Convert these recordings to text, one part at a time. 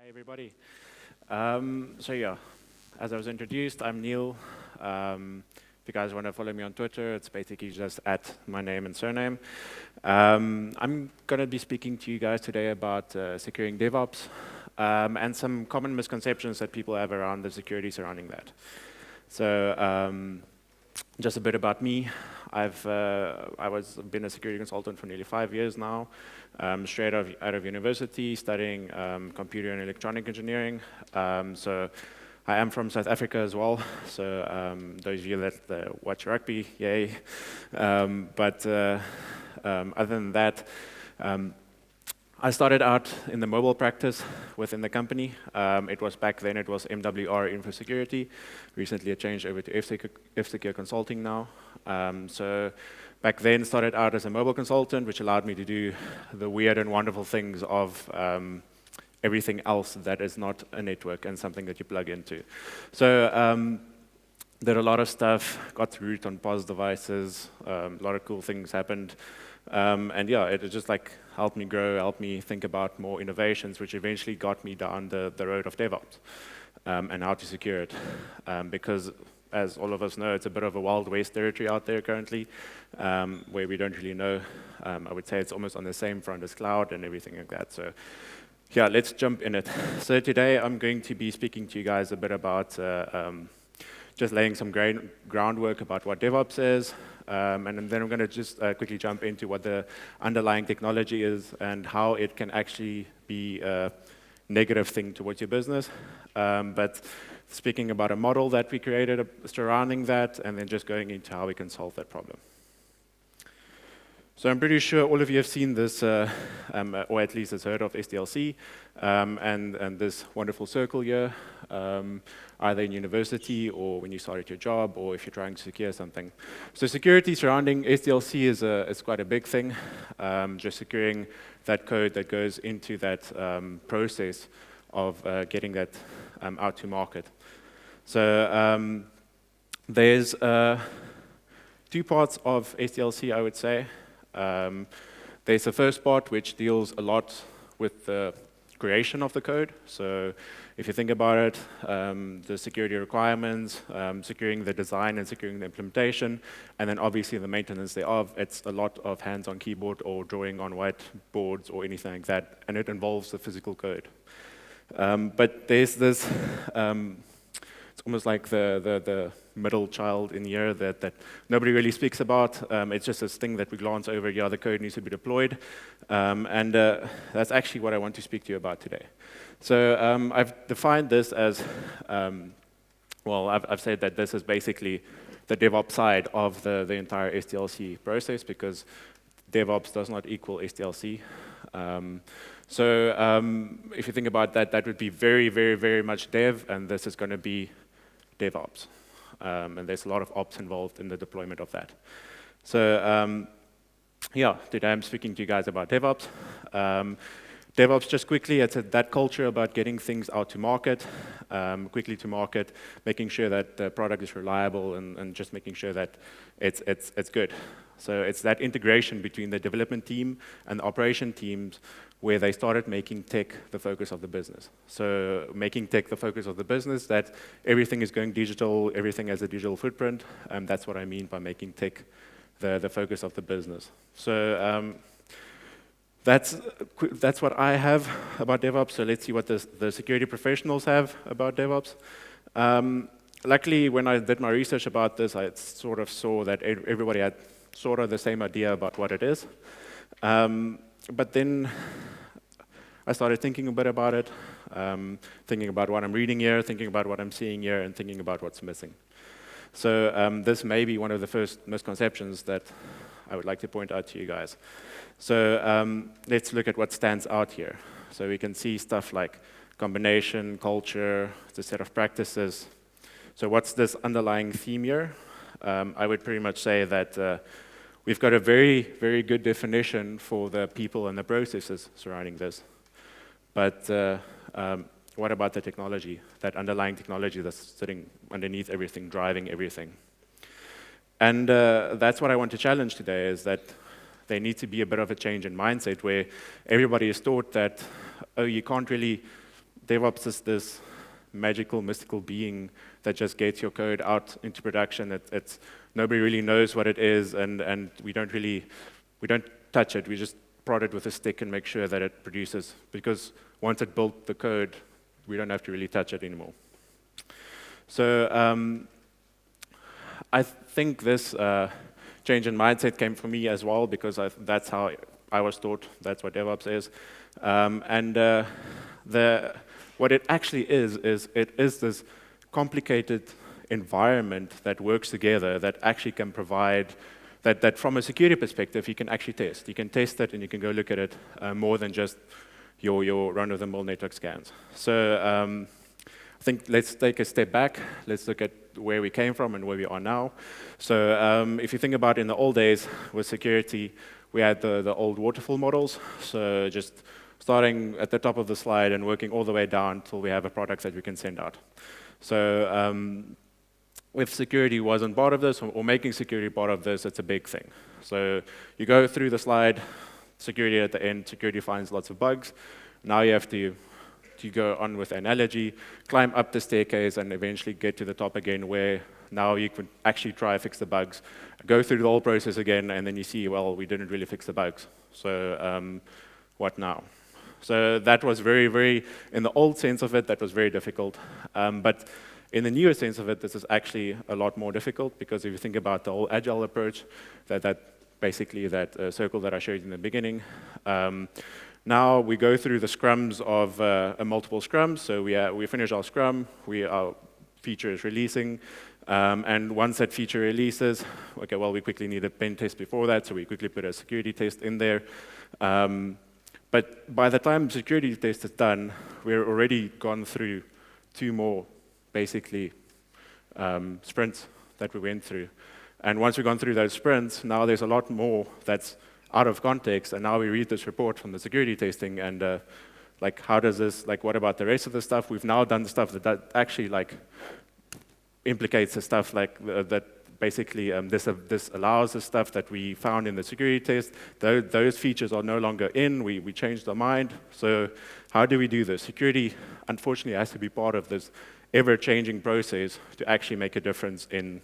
Hi, everybody. As I was introduced, I'm Neil. If you guys want to follow me on Twitter, it's basically just at my name and surname. I'm going to be speaking to you guys today about securing DevOps and some common misconceptions that people have around the security surrounding that. Just a bit about me. I've been a security consultant for nearly 5 years now, straight out of university, studying computer and electronic engineering. I am from South Africa as well, so those of you that watch rugby, yay. Other than that, I started out in the mobile practice within the company. Back then it was MWR InfoSecurity. Recently it changed over to F-Secure Consulting now. Back then started out as a mobile consultant, which allowed me to do the weird and wonderful things of everything else that is not a network and something that you plug into. Did a lot of stuff, got to root on POS devices, a lot of cool things happened. It just helped me grow, helped me think about more innovations, which eventually got me down the road of DevOps and how to secure it. Because as all of us know, it's a bit of a Wild West territory out there currently, where we don't really know. I would say it's almost on the same front as cloud and everything like that. So yeah, let's jump in it. So today I'm going to be speaking to you guys a bit about just laying some groundwork about what DevOps is, and then I'm going to just quickly jump into what the underlying technology is and how it can actually be a negative thing towards your business. But speaking about a model that we created surrounding that, and then just going into how we can solve that problem. So I'm pretty sure all of you have seen this, or at least has heard of SDLC, and this wonderful circle here, either in university or when you started your job, or if you're trying to secure something. So security surrounding SDLC is quite a big thing, just securing that code that goes into that process of getting that out to market. So there's 2 parts of SDLC, I would say. There's the first part, which deals a lot with the creation of the code. So if you think about it, the security requirements, securing the design and securing the implementation, and then obviously the maintenance thereof, it's a lot of hands on keyboard or drawing on whiteboards or anything like that, and it involves the physical code. But there's this, it's almost like the middle child in here that nobody really speaks about. It's just this thing that we glance over, yeah, the code needs to be deployed. That's actually what I want to speak to you about today. So I've defined this as, I've said that this is basically the DevOps side of the entire SDLC process, because DevOps does not equal SDLC. If you think about that, that would be very, very, very much dev, and this is going to be DevOps. And there's a lot of ops involved in the deployment of that. So today I'm speaking to you guys about DevOps. DevOps, just quickly, it's that culture about getting things out to market, quickly to market, making sure that the product is reliable, and just making sure that it's good. So it's that integration between the development team and the operation teams, where they started making tech the focus of the business. So making tech the focus of the business, that everything is going digital, everything has a digital footprint, and that's what I mean by making tech the focus of the business. So that's what I have about DevOps. So let's see what the security professionals have about DevOps. Luckily, when I did my research about this, I sort of saw that everybody had sort of the same idea about what it is. But then I started thinking a bit about it, thinking about what I'm reading here, thinking about what I'm seeing here, and thinking about what's missing. So this may be one of the first misconceptions that I would like to point out to you guys. So let's look at what stands out here. So we can see stuff like combination, culture, the set of practices. So what's this underlying theme here? I would pretty much say that we've got a very, very good definition for the people and the processes surrounding this. But what about the technology, that underlying technology that's sitting underneath everything, driving everything? And that's what I want to challenge today, is that there needs to be a bit of a change in mindset, where everybody is taught that, oh, you can't really DevOps is this magical, mystical being that just gets your code out into production. It's nobody really knows what it is, and we don't touch it. We just prod it with a stick and make sure that it produces. Because once it built the code, we don't have to really touch it anymore. So I think this change in mindset came from me as well, because that's how I was taught. That's what DevOps is. What it actually is it is this complicated environment that works together that actually can provide, that from a security perspective, you can actually test. You can test it and you can go look at it more than just your run-of-the-mill network scans. So I think let's take a step back. Let's look at where we came from and where we are now. So if you think about in the old days with security, we had the old waterfall models. So just starting at the top of the slide and working all the way down until we have a product that we can send out. So if security wasn't part of this, or making security part of this, it's a big thing. So you go through the slide, security at the end, security finds lots of bugs. Now you have to go on with analogy, climb up the staircase, and eventually get to the top again, where now you can actually try to fix the bugs, go through the whole process again, and then you see, well, we didn't really fix the bugs. So what now? So that was very, very, in the old sense of it, that was very difficult. But in the newer sense of it, this is actually a lot more difficult, because if you think about the whole agile approach, that basically that circle that I showed you in the beginning, now we go through the scrums of multiple scrums. So we finish our scrum, our feature is releasing, and once that feature releases, okay, well, we quickly need a pen test before that, so we quickly put a security test in there. But by the time security test is done, we're already gone through 2 more, basically, sprints that we went through. And once we've gone through those sprints, now there's a lot more that's out of context, and now we read this report from the security testing, and like, how does this, like, what about the rest of the stuff? We've now done the stuff that actually, like, implicates the stuff, like, that basically this allows the stuff that we found in the security test. Those features are no longer in. We changed our mind. So how do we do this? Security, unfortunately, has to be part of this ever-changing process to actually make a difference in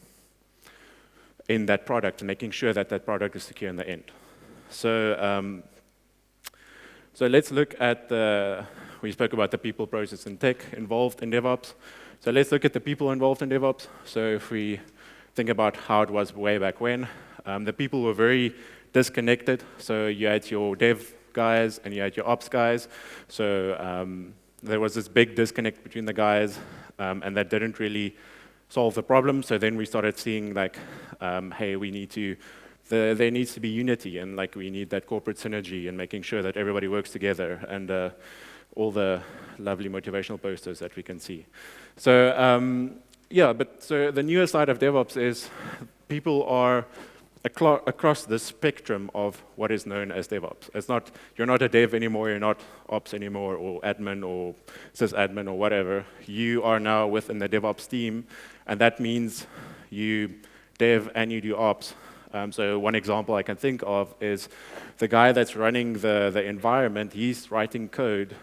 that product and making sure that that product is secure in the end. So so let's look at we spoke about the people, process, and tech involved in DevOps. So let's look at the people involved in DevOps. So if we think about how it was way back when, the people were very disconnected. So you had your dev guys and you had your ops guys. So there was this big disconnect between the guys, and that didn't really solve the problem. So then we started seeing, like, hey, there needs to be unity, and like we need that corporate synergy and making sure that everybody works together, and all the lovely motivational posters that we can see. So yeah, but so the newer side of DevOps is people are across the spectrum of what is known as DevOps. It's not, you're not a dev anymore, you're not ops anymore, or admin, or sysadmin, or whatever. You are now within the DevOps team, and that means you dev and you do ops. So one example I can think of is the guy that's running the environment. He's writing code,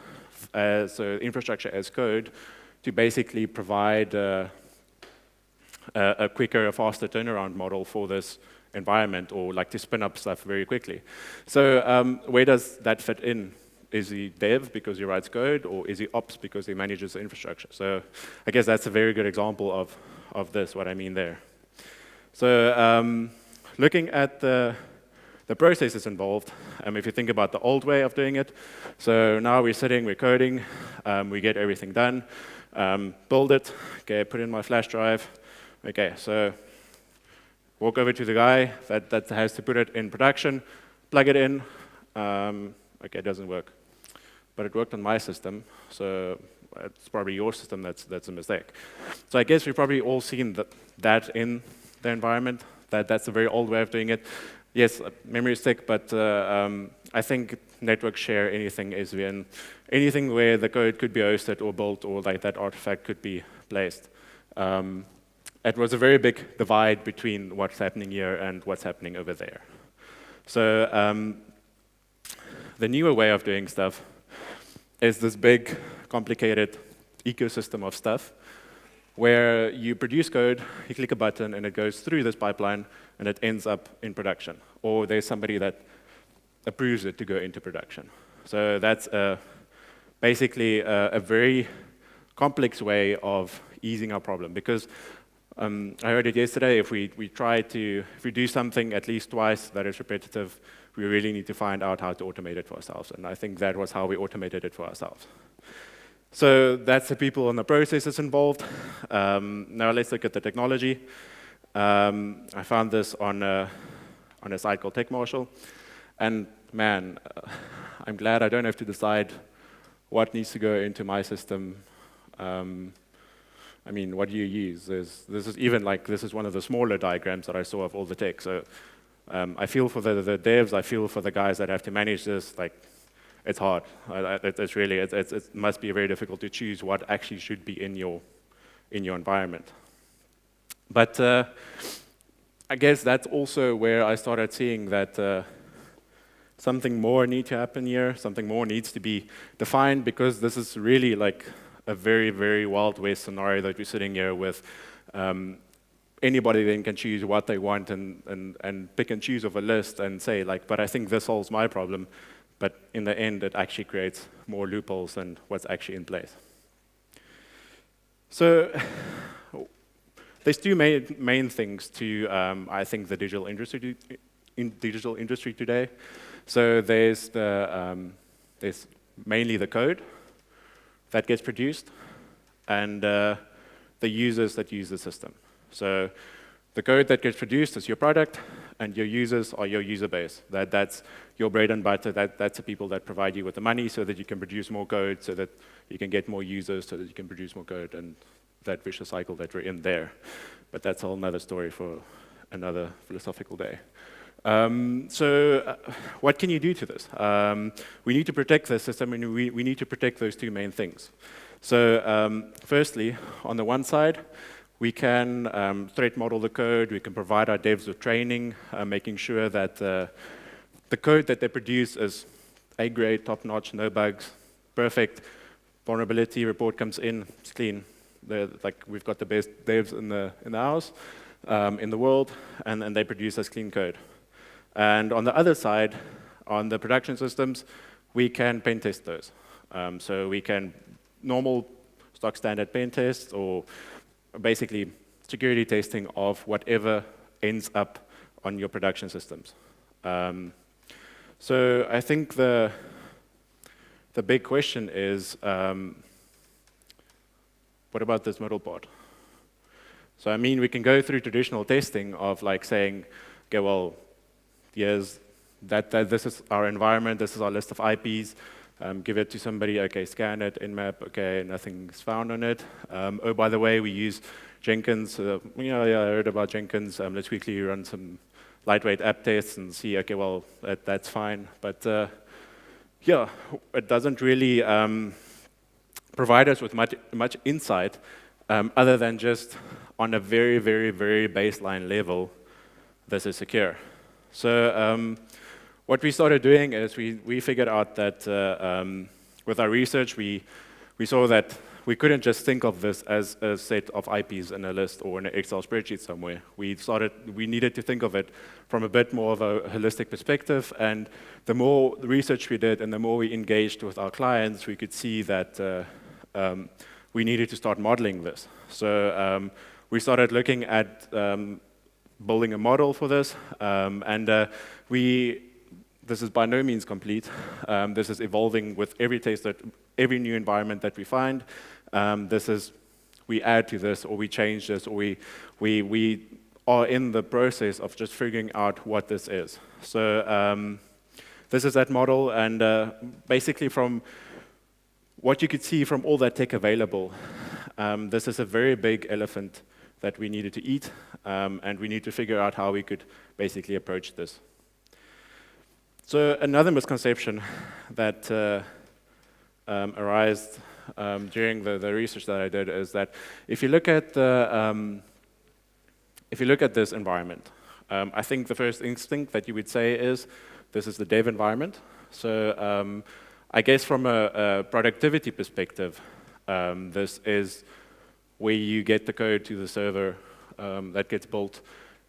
so infrastructure as code, to basically provide a quicker, a faster turnaround model for this environment, or like to spin up stuff very quickly. So where does that fit in? Is he dev because he writes code, or is he ops because he manages the infrastructure? So I guess that's a very good example of this, what I mean there. So looking at the processes involved, if you think about the old way of doing it, so now we're sitting, we're coding, we get everything done, build it, okay, put in my flash drive, okay, so walk over to the guy that has to put it in production, plug it in, okay, it doesn't work. But it worked on my system, so it's probably your system that's a mistake. So I guess we've probably all seen that in the environment. That's a very old way of doing it. Yes, memory stick, but I think network share anything is anything where the code could be hosted or built, or like that artifact could be placed. It was a very big divide between what's happening here and what's happening over there. So the newer way of doing stuff is this big complicated ecosystem of stuff where you produce code, you click a button, and it goes through this pipeline, and it ends up in production. Or there's somebody that approves it to go into production. So that's basically a very complex way of easing our problem. Because I heard it yesterday, if we do something at least twice that is repetitive, we really need to find out how to automate it for ourselves. And I think that was how we automated it for ourselves. So that's the people and the processes involved. Now let's look at the technology. I found this on a site called Tech Marshall. And man, I'm glad I don't have to decide what needs to go into my system. I mean, what do you use? This is one of the smaller diagrams that I saw of all the tech. So I feel for the devs, I feel for the guys that have to manage this. Like, it's hard. It must be very difficult to choose what actually should be in your environment. But I guess that's also where I started seeing that something more needs to happen here, something more needs to be defined, because this is really like a very, very Wild West scenario that we're sitting here with. Anybody then can choose what they want and pick and choose of a list and say, like, but I think this solves my problem. But in the end, it actually creates more loopholes than what's actually in place. So there's two main things to, I think, the digital industry today. So there's mainly the code that gets produced and the users that use the system. So the code that gets produced is your product, and your users are your user base. That's your bread and butter. That's the people that provide you with the money so that you can produce more code, so that you can get more users, so that you can produce more code, and that vicious cycle that we're in there. But that's a whole nother story for another philosophical day. What can you do to this? We need to protect the system, and we need to protect those two main things. So firstly, on the one side, we can threat model the code. We can provide our devs with training, making sure that the code that they produce is A-grade, top-notch, no bugs, perfect. Vulnerability report comes in, it's clean. We've got the best devs in the house, in the world, and they produce us clean code. And on the other side, on the production systems, we can pen test those. So we can normal stock standard pen tests, or basically security testing of whatever ends up on your production systems. So I think the big question is, what about this middle part? So I mean, we can go through traditional testing of like saying, okay, well, yes, this is our environment, this is our list of IPs, give it to somebody, okay, scan it, nmap, okay, nothing's found on it. Oh, by the way, we use Jenkins. I heard about Jenkins. Let's quickly run some lightweight app tests and see, okay, well, that's fine. But yeah, it doesn't really provide us with much insight other than just on a very, very, very baseline level, this is secure. So what we started doing is we figured out that with our research, we saw that we couldn't just think of this as a set of IPs in a list or in an Excel spreadsheet somewhere. We needed to think of it from a bit more of a holistic perspective, and the more research we did and the more we engaged with our clients, we could see that we needed to start modeling this. So we started looking at building a model for this, and this is by no means complete. This is evolving with every new environment that we find. We add to this, or we change this, or we are in the process of just figuring out what this is. So this is that model, and basically from what you could see from all that tech available, this is a very big elephant that we needed to eat, and we need to figure out how we could basically approach this. So another misconception that arose during the research that I did is that if you look at this environment, I think the first instinct that you would say is this is the dev environment. So I guess from a productivity perspective, this is where you get the code to the server that gets built.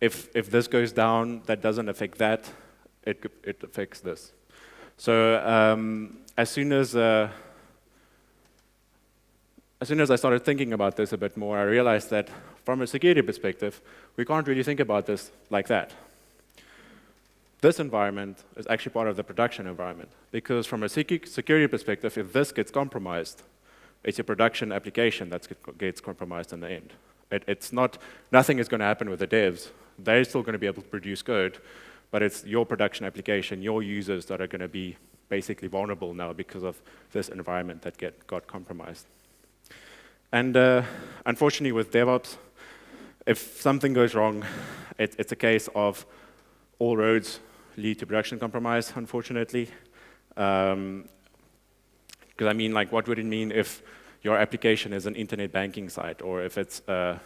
If this goes down, that doesn't affect that, it affects this. So as soon as I started thinking about this a bit more, I realized that from a security perspective, we can't really think about this like that. This environment is actually part of the production environment, because from a security perspective, if this gets compromised, it's a production application that gets compromised in the end. Nothing is going to happen with the devs. They're still going to be able to produce code, but it's your production application, your users that are going to be basically vulnerable now because of this environment that got compromised. And unfortunately with DevOps, if something goes wrong, it's a case of all roads lead to production compromise, unfortunately. Because I mean, like, what would it mean if your application is an internet banking site, or if it's a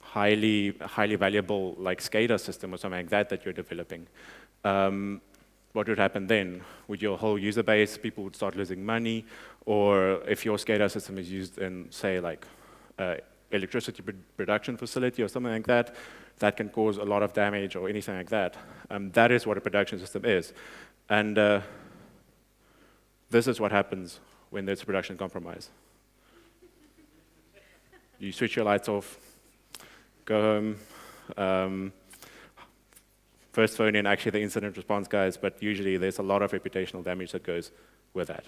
highly valuable like SCADA system or something like that you're developing? What would happen then? Would your whole user base, people would start losing money? Or if your SCADA system is used in, say, like electricity production facility or something like that, that can cause a lot of damage or anything like that. That is what a production system is. And this is what happens when there's a production compromise. You switch your lights off, go home, first phone in actually the incident response guys, but usually there's a lot of reputational damage that goes with that.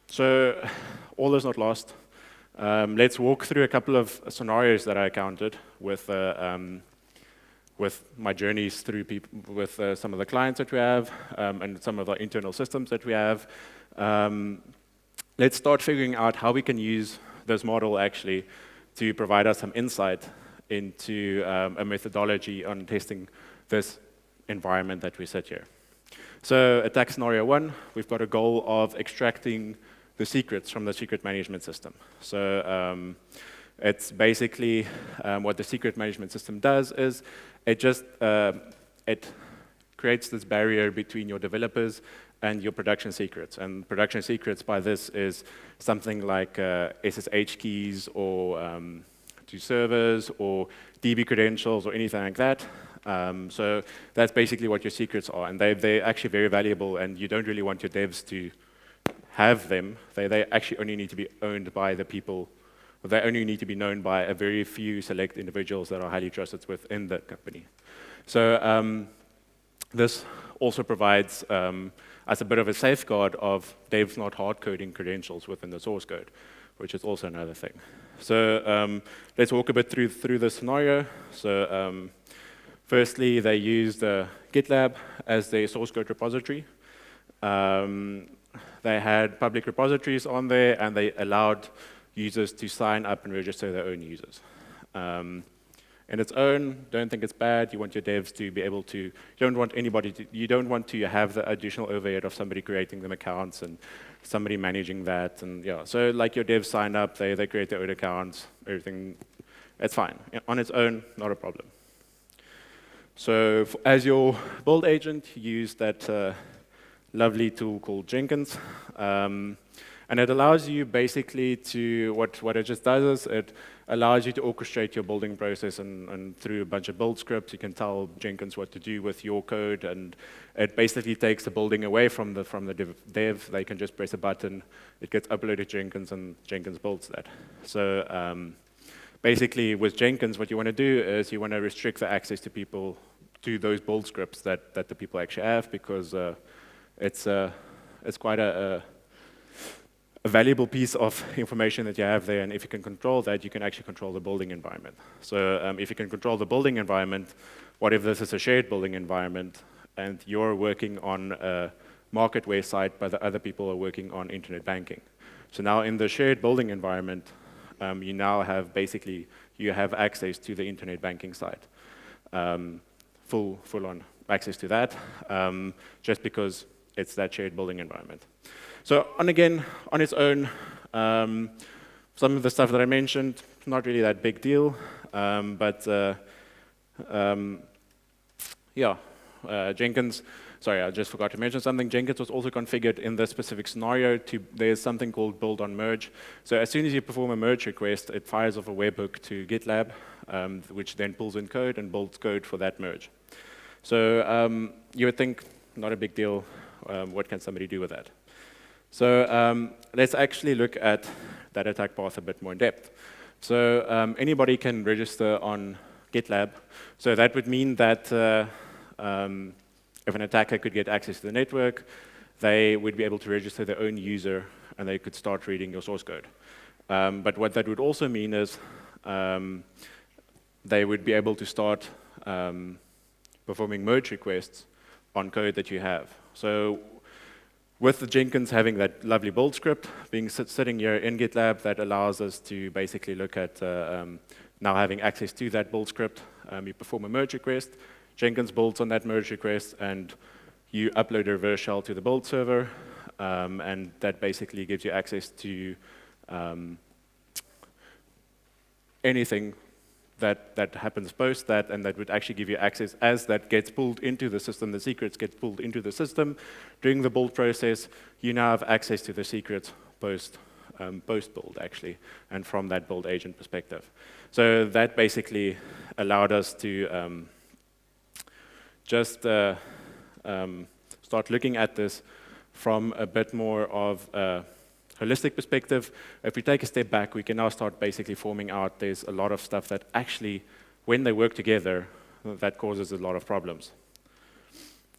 So all is not lost. Let's walk through a couple of scenarios that I encountered with my journeys through with some of the clients that we have and some of our internal systems that we have. Let's start figuring out how we can use this model actually to provide us some insight into a methodology on testing this environment that we set here. So attack scenario 1, we've got a goal of extracting the secrets from the secret management system. So it's basically what the secret management system does is it creates this barrier between your developers and your production secrets. And production secrets by this is something like SSH keys or to servers or DB credentials or anything like that. So that's basically what your secrets are. And they're actually very valuable, and you don't really want your devs to have them. They actually only need to be owned by the people. They only need to be known by a very few select individuals that are highly trusted within the company. So this also provides us a bit of a safeguard of devs not hard coding credentials within the source code, which is also another thing. So let's walk a bit through the scenario. So firstly, they used GitLab as their source code repository. They had public repositories on there, and they allowed users to sign up and register their own users. In its own, don't think it's bad. You want your devs to be able to, you don't want to have the additional overhead of somebody creating them accounts and somebody managing that. And yeah, so like your devs sign up, they create their own accounts, everything, it's fine. On its own, not a problem. So as your build agent, you use that lovely tool called Jenkins. And it allows you basically to, what it just does is it allows you to orchestrate your building process, and through a bunch of build scripts, you can tell Jenkins what to do with your code, and it basically takes the building away from the dev. They can just press a button, it gets uploaded to Jenkins, and Jenkins builds that. So basically with Jenkins, what you want to do is you want to restrict the access to people to those build scripts that the people actually have, because it's quite a valuable piece of information that you have there, and if you can control that, you can actually control the building environment. So if you can control the building environment, what if this is a shared building environment, and you're working on a marketware site, but the other people are working on internet banking? So now in the shared building environment, you now have basically, you have access to the internet banking site. Full-on access to that, just because it's that shared building environment. So, and again, on its own, some of the stuff that I mentioned, not really that big deal, but yeah, Jenkins. sorry, I just forgot to mention something. Jenkins was also configured in this specific scenario there's something called build on merge. So as soon as you perform a merge request, it fires off a webhook to GitLab, which then pulls in code and builds code for that merge. So you would think, not a big deal, what can somebody do with that? So let's actually look at that attack path a bit more in depth. So anybody can register on GitLab. So that would mean that if an attacker could get access to the network, they would be able to register their own user, and they could start reading your source code. But what that would also mean is they would be able to start performing merge requests on code that you have. So with the Jenkins having that lovely build script being sitting here in GitLab, that allows us to basically look at now having access to that build script. You perform a merge request, Jenkins builds on that merge request, and you upload a reverse shell to the build server, and that basically gives you access to anything that happens post that, and that would actually give you access as that gets pulled into the system, the secrets get pulled into the system. During the build process, you now have access to the secrets post-build, actually, and from that build agent perspective. So that basically allowed us to just start looking at this from a bit more of a holistic perspective. If we take a step back, we can now start basically forming out there's a lot of stuff that actually, when they work together, that causes a lot of problems.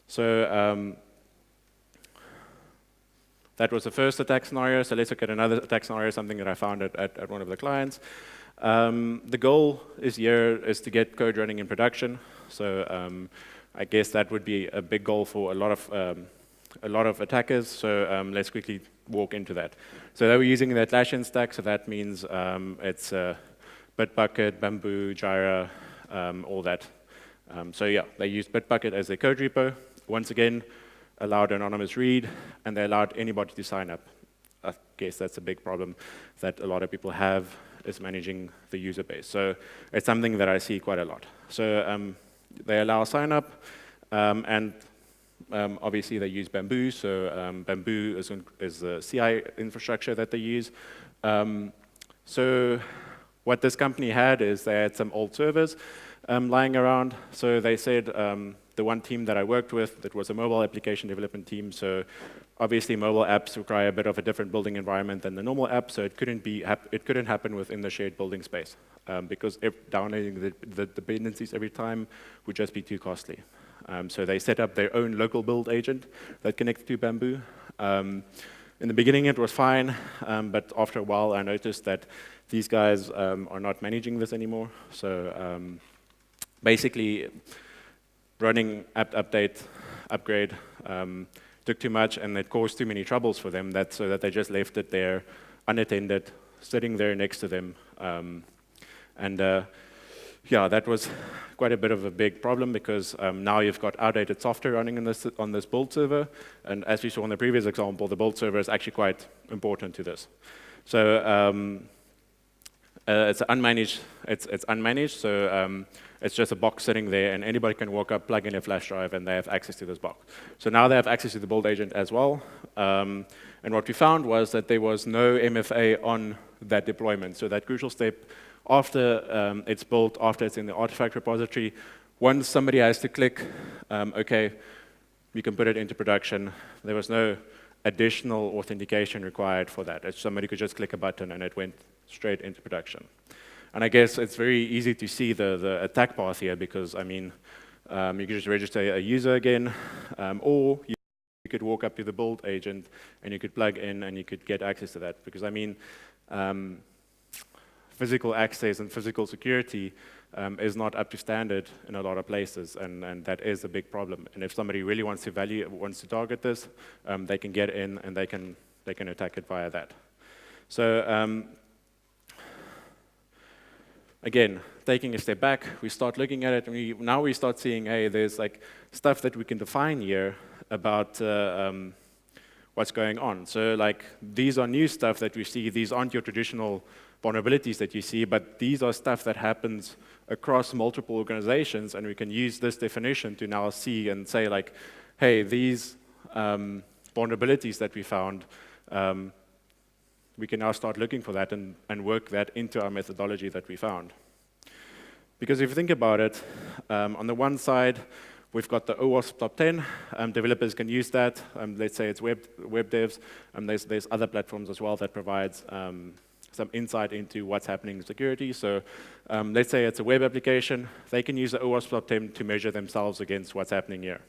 So that was the first attack scenario. So let's look at another attack scenario, something that I found at one of the clients. The goal is to get code running in production. So I guess that would be a big goal for a lot of attackers. So let's quickly walk into that. So they were using the Atlassian stack. So that means it's Bitbucket, Bamboo, Jira, all that. So yeah, they used Bitbucket as their code repo. Once again, allowed anonymous read, and they allowed anybody to sign up. I guess that's a big problem that a lot of people have, is managing the user base. So it's something that I see quite a lot. So they allow sign up, and obviously they use Bamboo. So Bamboo is the CI infrastructure that they use. So what this company had is they had some old servers lying around. So they said, the one team that I worked with, that was a mobile application development team. So obviously mobile apps require a bit of a different building environment than the normal app. So it couldn't happen within the shared building space because downloading the dependencies every time would just be too costly. So they set up their own local build agent that connected to Bamboo. In the beginning, it was fine, but after a while, I noticed that these guys are not managing this anymore. So basically, running apt update, upgrade took too much, and it caused too many troubles for them, so that they just left it there unattended, sitting there next to them. Yeah, that was quite a bit of a big problem because now you've got outdated software running on this build server. And as we saw in the previous example, the build server is actually quite important to this. So it's unmanaged, so it's just a box sitting there, and anybody can walk up, plug in a flash drive, and they have access to this box. So now they have access to the build agent as well. And what we found was that there was no MFA on that deployment. So that crucial step, after it's built, after it's in the artifact repository, once somebody has to click, OK, you can put it into production, there was no additional authentication required for that. Somebody could just click a button, and it went straight into production. And I guess it's very easy to see the attack path here because, I mean, you could just register a user again, or you could walk up to the build agent, and you could plug in, and you could get access to that. Because, I mean, physical access and physical security is not up to standard in a lot of places, and that is a big problem. And if somebody really wants to target this, they can get in, and they can attack it via that. So again, taking a step back, we start looking at it, and now we start seeing, hey, there's like stuff that we can define here about what's going on. So like these are new stuff that we see. These aren't your traditional vulnerabilities that you see, but these are stuff that happens across multiple organizations, and we can use this definition to now see and say, like, hey, these vulnerabilities that we found, we can now start looking for that and work that into our methodology that we found. Because if you think about it, on the one side, we've got the OWASP top 10. Developers can use that. Let's say it's web devs. There's other platforms as well that provides some insight into what's happening in security. So let's say it's a web application. They can use the OWASP top 10 to measure themselves against what's happening here.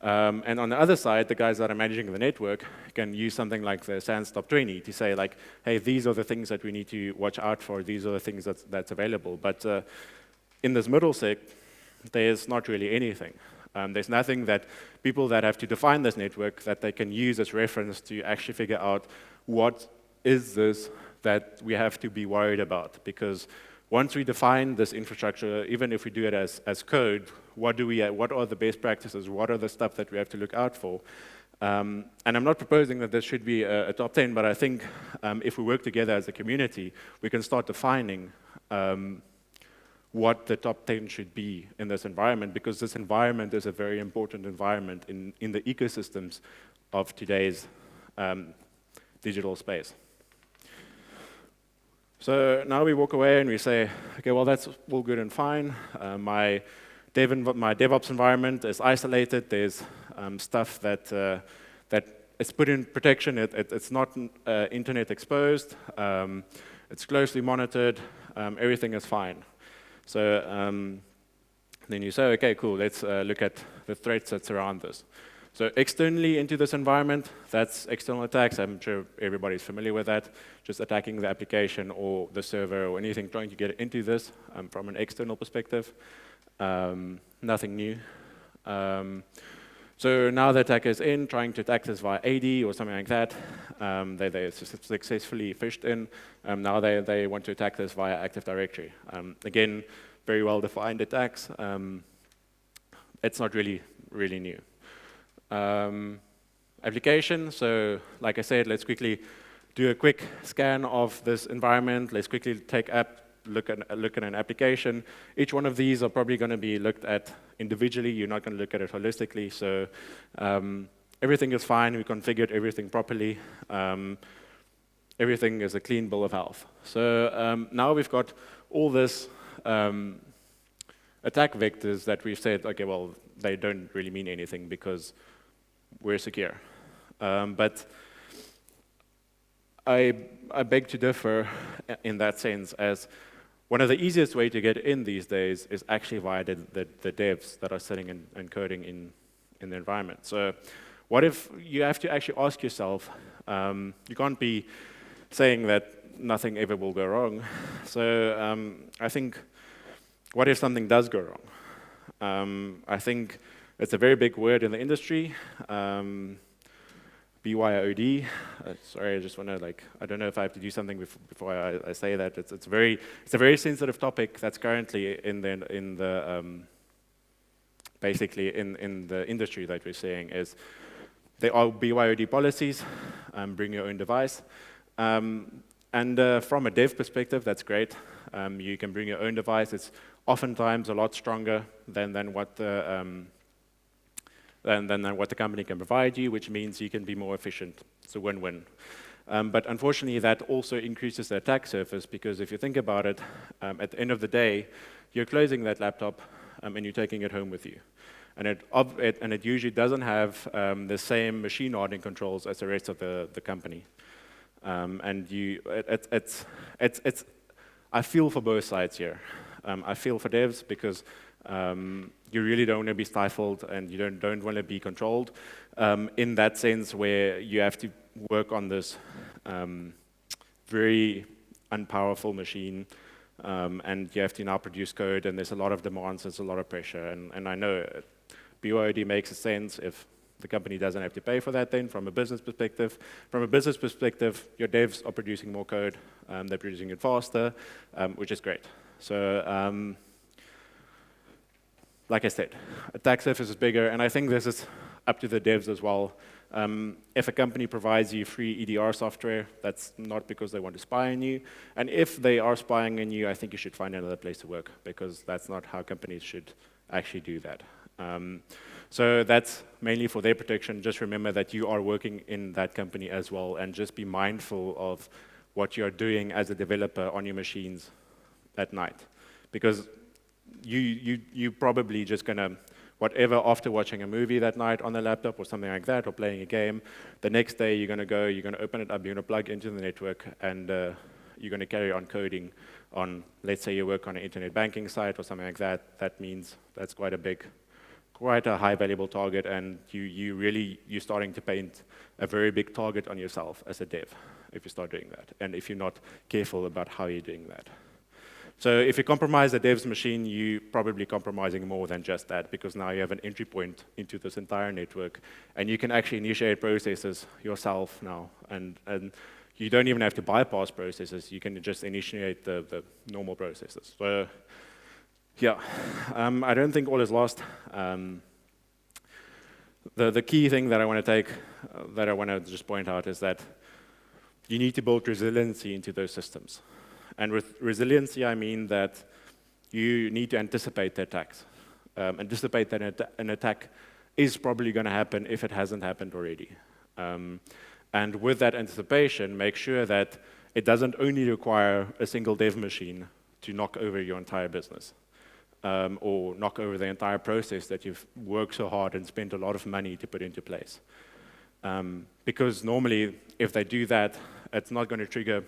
And on the other side, the guys that are managing the network can use something like the SANS top 20 to say, like, hey, these are the things that we need to watch out for. These are the things that's available. But in this middle sec, there's not really anything. There's nothing that people that have to define this network that they can use as reference to actually figure out what is this that we have to be worried about. Because once we define this infrastructure, even if we do it as code, what are the best practices? What are the stuff that we have to look out for? And I'm not proposing that this should be a top 10, but I think if we work together as a community, we can start defining what the top 10 should be in this environment, because this environment is a very important environment in the ecosystems of today's digital space. So now we walk away and we say, okay, well, that's all good and fine. My DevOps environment is isolated. There's stuff that is put in protection. It's not internet exposed. It's closely monitored. Everything is fine. So then you say, okay, cool, let's look at the threats that surround this. So externally into this environment, that's external attacks. I'm sure everybody's familiar with that. Just attacking the application or the server or anything, trying to get into this from an external perspective. Nothing new. So now the attacker is in, trying to attack this via AD or something like that. They successfully fished in. Now they want to attack this via Active Directory. Again, very well-defined attacks. It's not really new. Application, so like I said, let's quickly do a quick scan of this environment. Let's quickly look at an application. Each one of these are probably going to be looked at individually. You're not going to look at it holistically. So everything is fine. We configured everything properly. Everything is a clean bill of health. So now we've got all this attack vectors that we've said, okay, well, they don't really mean anything because we're secure. But I beg to differ in that sense, as one of the easiest way to get in these days is actually via the devs that are sitting and coding in the environment. So what if you have to actually ask yourself, you can't be saying that nothing ever will go wrong. So I think, what if something does go wrong? I think it's a very big word in the industry. BYOD. Sorry, I just want to I don't know if I have to do something before I say that. It's a very sensitive topic that's currently basically in the industry that we're seeing is there are BYOD policies. Bring your own device. And from a dev perspective, that's great. You can bring your own device. It's oftentimes a lot stronger than what the company can provide you, which means you can be more efficient. It's a win-win. But unfortunately, that also increases the attack surface, because if you think about it, at the end of the day, you're closing that laptop and you're taking it home with you. And it usually doesn't have the same machine hardening controls as the rest of the company. I feel for both sides here. I feel for devs because you really don't want to be stifled and you don't want to be controlled in that sense where you have to work on this very unpowerful machine and you have to now produce code, and there's a lot of demands, there's a lot of pressure, and I know BYOD makes sense if the company doesn't have to pay for that then from a business perspective. From a business perspective, your devs are producing more code, they're producing it faster, which is great. So like I said, attack surface is bigger, and I think this is up to the devs as well. If a company provides you free EDR software, that's not because they want to spy on you. And if they are spying on you, I think you should find another place to work, because that's not how companies should actually do that. So that's mainly for their protection. Just remember that you are working in that company as well, and just be mindful of what you're doing as a developer on your machines at night. Because you probably just gonna, whatever, after watching a movie that night on the laptop or something like that, or playing a game, the next day you're gonna open it up, you're gonna plug into the network, and you're gonna carry on coding on, let's say you work on an internet banking site or something like that. That means that's quite a high valuable target, and you're starting to paint a very big target on yourself as a dev if you start doing that, and if you're not careful about how you're doing that. So if you compromise a dev's machine, you're probably compromising more than just that, because now you have an entry point into this entire network, and you can actually initiate processes yourself now, and you don't even have to bypass processes. You can just initiate the normal processes. So yeah, I don't think all is lost. The key thing that I want to just point out is that you need to build resiliency into those systems. And with resiliency, I mean that you need to anticipate the attacks. Anticipate that an attack is probably going to happen if it hasn't happened already. And with that anticipation, make sure that it doesn't only require a single dev machine to knock over your entire business, or knock over the entire process that you've worked so hard and spent a lot of money to put into place. Because normally, if they do that, it's not going to trigger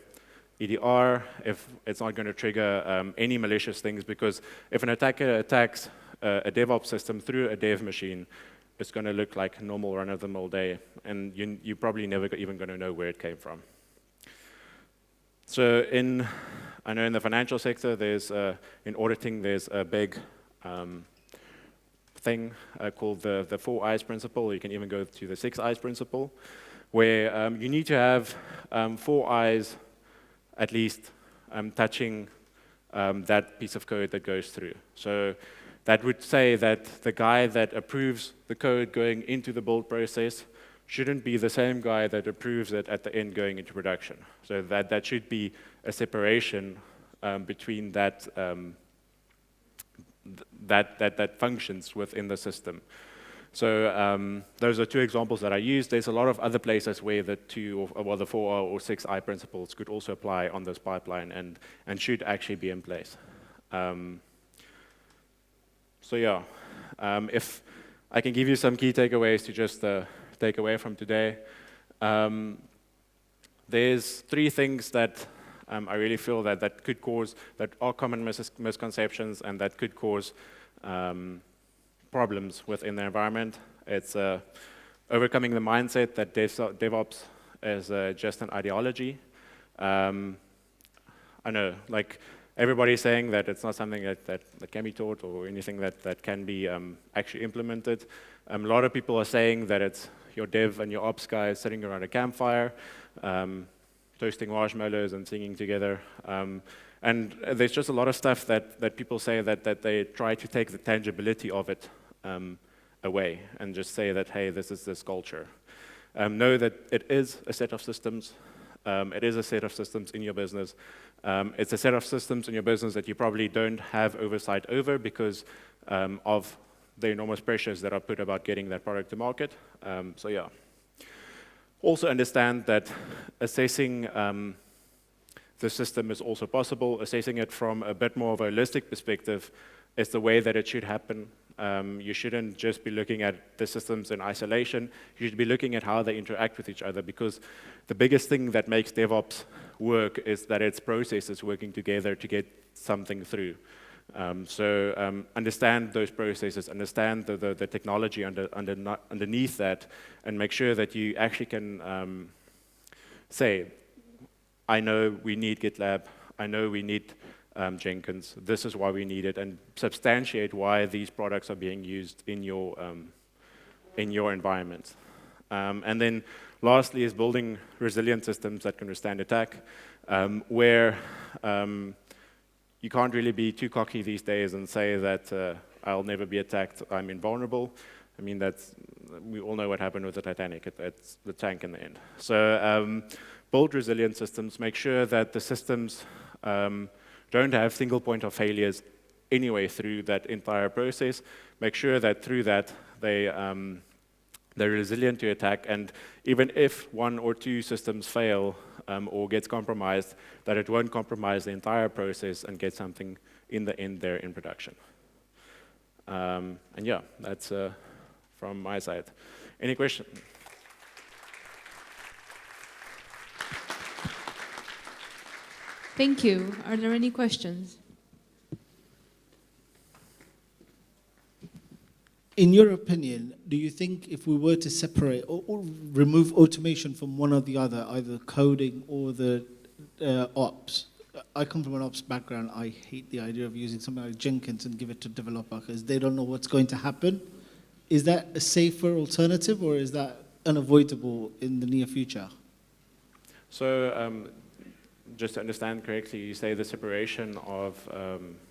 EDR, if it's not going to trigger any malicious things, because if an attacker attacks a DevOps system through a dev machine, it's going to look like a normal run-of-the-mill day, and you're probably never even going to know where it came from. So I know in the financial sector, in auditing, there's a big thing called the 4 eyes principle. You can even go to the 6 eyes principle, where you need to have 4 eyes at least touching that piece of code that goes through. So that would say that the guy that approves the code going into the build process shouldn't be the same guy that approves it at the end going into production. So that should be a separation between that functions within the system. So those are 2 examples that I used. There's a lot of other places where the 4 or 6 eye principles could also apply on this pipeline and should actually be in place. So yeah, if I can give you some key takeaways to just take away from today, there's 3 things that I really feel that are common misconceptions and that could cause problems within the environment. It's overcoming the mindset that DevOps is just an ideology. I know, like, everybody's saying that it's not something that can be taught or anything that can be actually implemented. A lot of people are saying that it's your dev and your ops guys sitting around a campfire, toasting marshmallows and singing together. And there's just a lot of stuff that people say that they try to take the tangibility of it away and just say that, hey, this is this culture. Know that it is a set of systems. It is a set of systems in your business. It's a set of systems in your business that you probably don't have oversight over because of the enormous pressures that are put about getting that product to market. So yeah. Also understand that assessing the system is also possible. Assessing it from a bit more of a holistic perspective is the way that it should happen. You shouldn't just be looking at the systems in isolation. You should be looking at how they interact with each other, because the biggest thing that makes DevOps work is that it's processes working together to get something through. So understand those processes, understand the technology underneath that, and make sure that you actually can say, I know we need GitLab, I know we need Jenkins, this is why we need it, and substantiate why these products are being used in your environment. And then lastly is building resilient systems that can withstand attack, where you can't really be too cocky these days and say that I'll never be attacked, I'm invulnerable. I mean, we all know what happened with the Titanic, it's the tank in the end. So build resilient systems, make sure that the systems don't have single point of failures anyway through that entire process. Make sure that through that they're resilient to attack, and even if one or two systems fail or gets compromised, that it won't compromise the entire process and get something in the end there in production. And yeah, that's from my side. Any question? Thank you. Are there any questions? In your opinion, do you think if we were to separate or remove automation from one or the other, either coding or the ops? I come from an ops background. I hate the idea of using something like Jenkins and give it to developer because they don't know what's going to happen. Is that a safer alternative, or is that unavoidable in the near future? So just to understand correctly, you say the separation of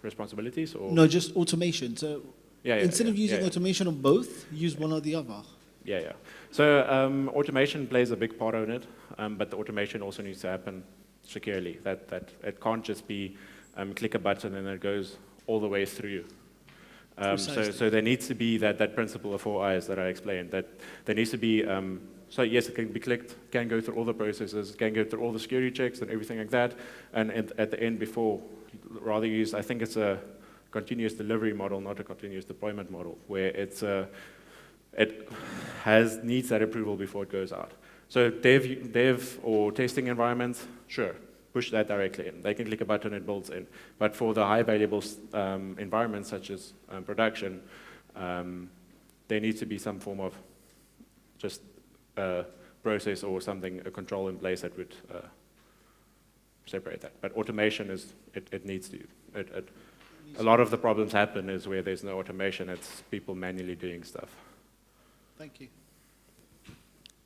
responsibilities, or? No, just automation. So instead of using yeah. automation on both, use one or the other. Yeah. So automation plays a big part in it, but the automation also needs to happen securely. That it can't just be click a button and it goes all the way through. So there needs to be that principle of 4 eyes that I explained. That there needs to be. So yes, it can be clicked, can go through all the processes, can go through all the security checks and everything like that. And at the end, before, rather use, I think it's a continuous delivery model, not a continuous deployment model, where it needs that approval before it goes out. So dev or testing environments, sure, push that directly in. They can click a button, it builds in. But for the high valuable environments such as production, there needs to be some form of just process or something, a control in place that would separate that. But automation it needs to. A lot of the problems happen is where there's no automation, it's people manually doing stuff. Thank you.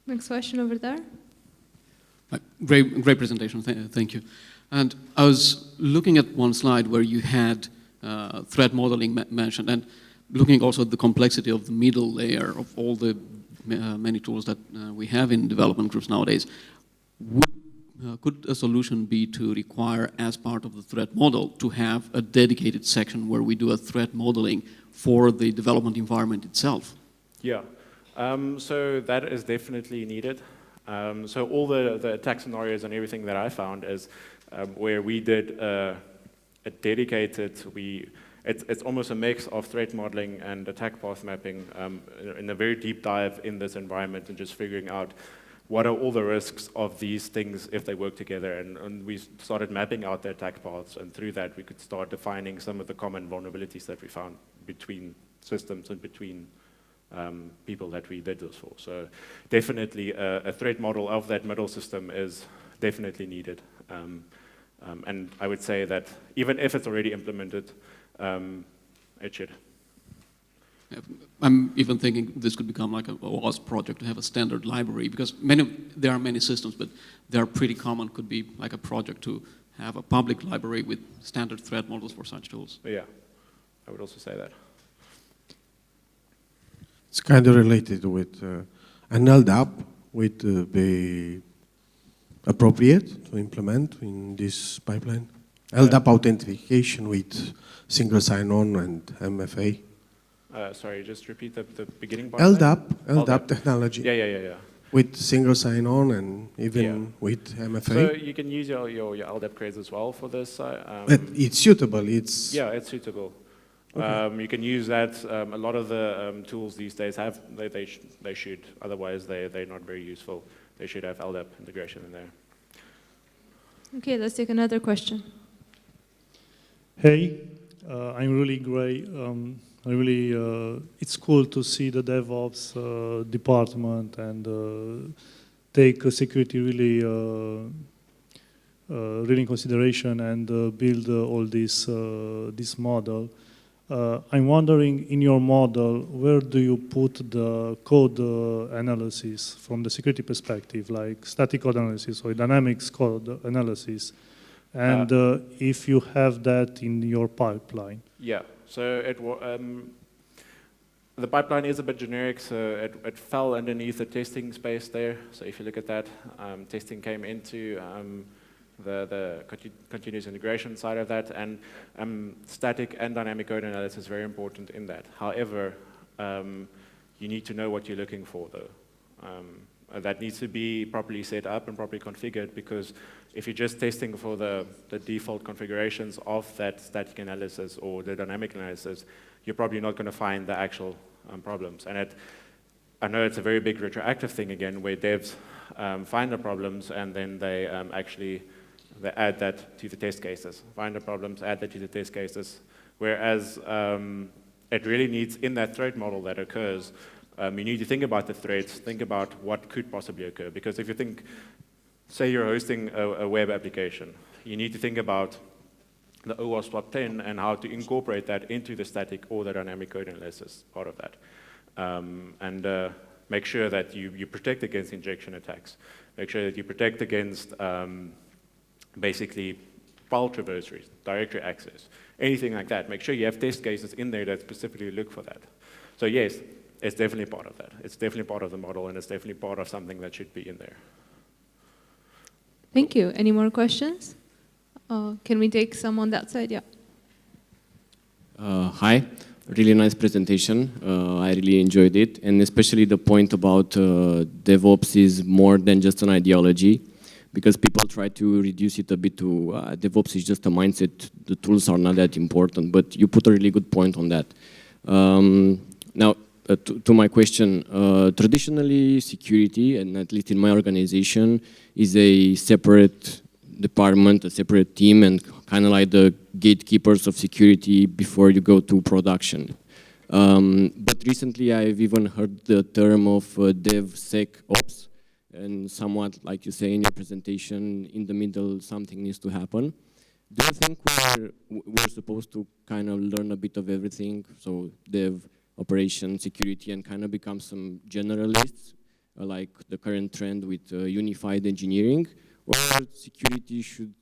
Next question over there. Great presentation, thank you. And I was looking at one slide where you had threat modeling mentioned, and looking also at the complexity of the middle layer of all the many tools that we have in development groups nowadays. Could a solution be to require, as part of the threat model, to have a dedicated section where we do a threat modeling for the development environment itself? Yeah, so that is definitely needed. So all the attack scenarios and everything that I found is where we did a dedicated, it's almost a mix of threat modeling and attack path mapping in a very deep dive in this environment and just figuring out what are all the risks of these things if they work together. And we started mapping out the attack paths, and through that we could start defining some of the common vulnerabilities that we found between systems and between people that we did this for. So definitely a threat model of that middle system is definitely needed. And I would say that even if it's already implemented, it should. I'm even thinking this could become like a OWASP project to have a standard library, because there are many systems, but they are pretty common. Could be like a project to have a public library with standard threat models for such tools. Yeah, I would also say that. It's kind of related with an LDAP would be appropriate to implement in this pipeline. LDAP authentication with single sign-on and MFA. Sorry, just repeat the beginning part. LDAP technology. Yeah. With single sign-on and even with MFA. So you can use your LDAP credits as well for this. It's suitable. Yeah, it's suitable. Okay. You can use that. A lot of the tools these days have, they should. Otherwise, they're not very useful. They should have LDAP integration in there. Okay, let's take another question. Hey, I'm really great. It's cool to see the DevOps department and take security really in consideration and build all this model. I'm wondering, in your model, where do you put the code analysis from the security perspective, like static code analysis or dynamics code analysis, and if you have that in your pipeline? Yeah, so the pipeline is a bit generic, so it fell underneath the testing space there. So if you look at that, testing came into the continuous integration side of that, and static and dynamic code analysis is very important in that. However, You need to know what you're looking for, though. That needs to be properly set up and properly configured, because if you're just testing for the default configurations of that static analysis or the dynamic analysis, you're probably not going to find the actual problems. And I know it's a very big retroactive thing again, where devs find the problems and then they they add that to the test cases. Find the problems, add that to the test cases. Whereas it really needs, in that threat model that occurs, you need to think about the threats, think about what could possibly occur. Because if you think, say you're hosting a web application, you need to think about the OWASP top 10 and how to incorporate that into the static or the dynamic code analysis part of that. And make sure that you protect against injection attacks. Make sure that you protect against basically file traversaries, directory access, anything like that. Make sure you have test cases in there that specifically look for that. So yes, it's definitely part of that. It's definitely part of the model, and it's definitely part of something that should be in there. Thank you. Any more questions? Can we take some on that side? Yeah. Hi. Really nice presentation. I really enjoyed it, and especially the point about DevOps is more than just an ideology, because people try to reduce it a bit to DevOps is just a mindset. The tools are not that important, but you put a really good point on that. Now, to my question, traditionally security, and at least in my organization, is a separate department, a separate team, and kind of like the gatekeepers of security before you go to production. But recently I've even heard the term of DevSecOps, and somewhat like you say in your presentation, in the middle something needs to happen. Do you think we're supposed to kind of learn a bit of everything, so dev, operation, security, and kind of become some generalists, like the current trend with unified engineering, or security should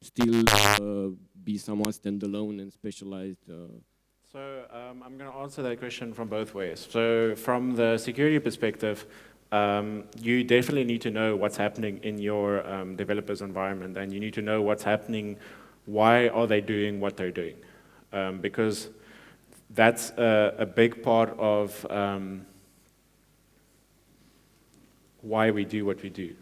still be somewhat standalone and specialized? So I'm going to answer that question from both ways. So from the security perspective, you definitely need to know what's happening in your developer's environment, and you need to know what's happening, why are they doing what they're doing, because that's a big part of why we do what we do.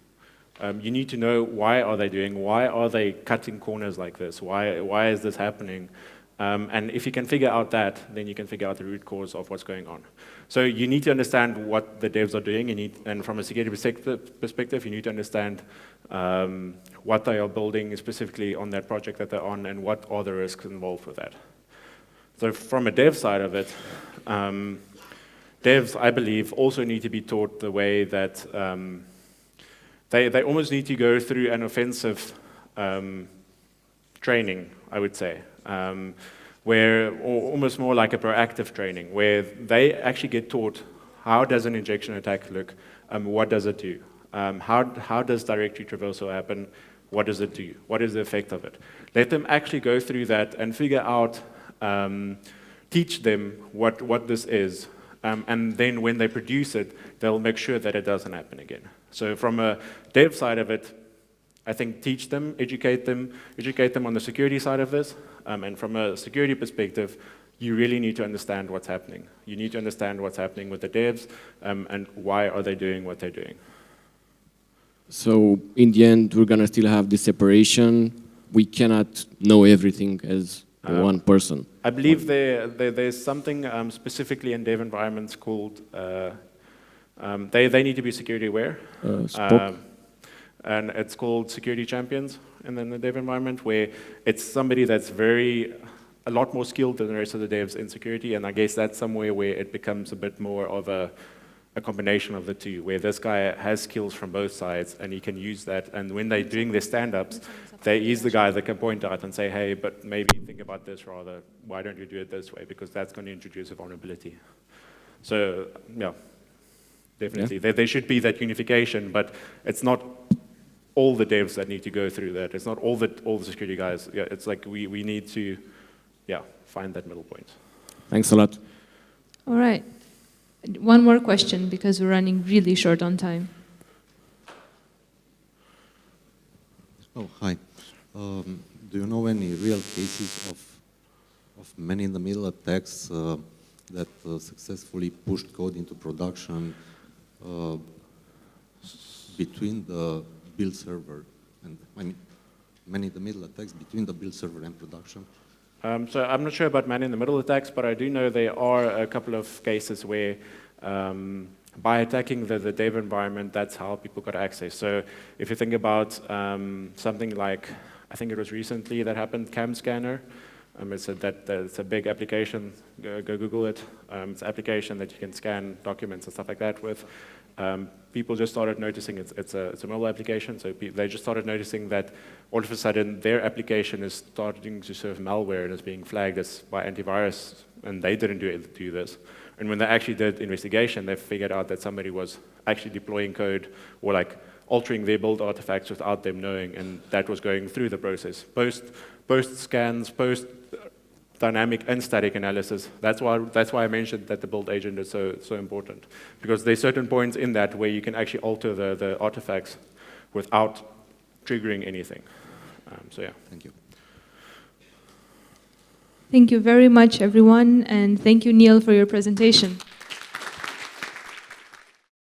You need to know why are they cutting corners like this, why is this happening, and if you can figure out that, then you can figure out the root cause of what's going on. So you need to understand what the devs are doing, and from a security perspective, you need to understand what they are building specifically on that project that they're on, and what are the risks involved with that. So from a dev side of it, devs, I believe, also need to be taught the way that they almost need to go through an offensive training, I would say, or almost more like a proactive training, where they actually get taught how does an injection attack look, what does it do, how does directory traversal happen, what does it do, what is the effect of it. Let them actually go through that and figure out, teach them what this is, and then when they produce it, they'll make sure that it doesn't happen again. So from a dev side of it, I think teach them, educate them on the security side of this, and from a security perspective, you really need to understand what's happening. You need to understand what's happening with the devs, and why are they doing what they're doing. So in the end, we're going to still have this separation. We cannot know everything as one person. I believe there's something specifically in dev environments called, they need to be security aware. And it's called security champions in the dev environment, where it's somebody that's a lot more skilled than the rest of the devs in security, and I guess that's somewhere where it becomes a bit more of a combination of the two, where this guy has skills from both sides and he can use that, and when they're doing their stand-ups, he's the guy that can point out and say, hey, but maybe think about this rather, why don't you do it this way, because that's going to introduce a vulnerability. So, yeah, definitely. Yeah. There should be that unification, but it's not all the devs that need to go through that. It's not all the security guys. Yeah, it's like we need to, find that middle point. Thanks a lot. All right. One more question, because we're running really short on time. Oh, hi. Do you know any real cases of man-in-the-middle attacks that successfully pushed code into production between the build server and, I mean, man-in-the-middle attacks between the build server and production? So I'm not sure about man-in-the-middle attacks, but I do know there are a couple of cases where by attacking the dev environment, that's how people got access. So if you think about something like, I think it was recently that happened, Cam Scanner. It's a big application, go Google it. It's an application that you can scan documents and stuff like that with. People just started noticing it's a mobile application, so they just started noticing that all of a sudden their application is starting to serve malware and is being flagged as by antivirus, and they didn't do this. And when they actually did investigation, they figured out that somebody was actually deploying code or like altering their build artifacts without them knowing, and that was going through the process. Post scans, post dynamic and static analysis. That's why I mentioned that the build agent is so important, because there's certain points in that where you can actually alter the artifacts without triggering anything. So yeah. Thank you. Thank you very much, everyone, and thank you, Neil, for your presentation.